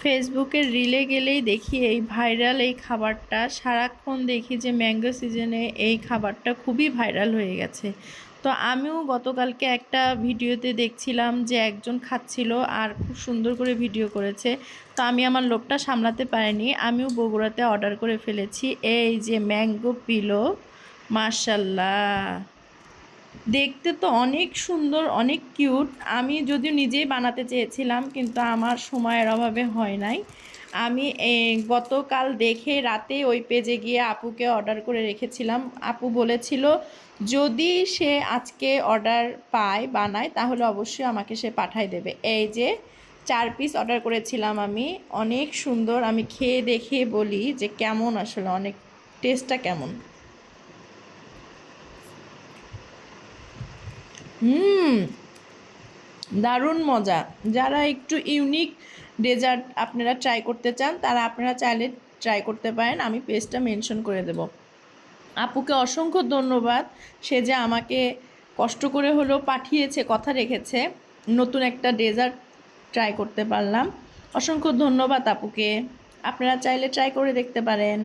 ফেসবুকের রিলে গেলেই দেখি এই ভাইরাল এই খাবারটা, সারাক্ষণ দেখি যে ম্যাঙ্গো সিজনে এই খাবারটা খুবই ভাইরাল হয়ে গেছে। তো আমিও গতকালকে একটা ভিডিওতে দেখছিলাম যে একজন খাচ্ছিল আর খুব সুন্দর করে ভিডিও করেছে। তো আমি আমার লোভটা সামলাতে পারিনি, আমিও বগুড়াতে অর্ডার করে ফেলেছি। এই যে ম্যাঙ্গো পিলো, মাশাল্লাহ, দেখতে তো অনেক সুন্দর, অনেক কিউট। আমি যদিও নিজেই বানাতে চেয়েছিলাম, কিন্তু আমার সময়ের অভাবে হয় নাই। আমি গতকাল দেখে রাতে ওই পেজে গিয়ে আপুকে অর্ডার করে রেখেছিলাম। আপু বলেছিল যদি সে আজকে অর্ডার পায়, বানায়, তাহলে অবশ্যই আমাকে সে পাঠায় দেবে। এই যে 4 পিস অর্ডার করেছিলাম আমি, অনেক সুন্দর। আমি খেয়ে দেখে বলি যে কেমন, আসলে অনেক টেস্টটা কেমন। দারুণ মজা। যারা একটু ইউনিক ডেজার্ট আপনারা ট্রাই করতে চান, তারা আপনারা চাইলে ট্রাই করতে পারেন। আমি পেজটা মেনশন করে দেব। আপুকে অসংখ্য ধন্যবাদ, সে যে আমাকে কষ্ট করে হলেও পাঠিয়েছে, কথা রেখেছে। নতুন একটা ডেজার্ট ট্রাই করতে পারলাম। অসংখ্য ধন্যবাদ আপুকে। আপনারা চাইলে ট্রাই করে দেখতে পারেন।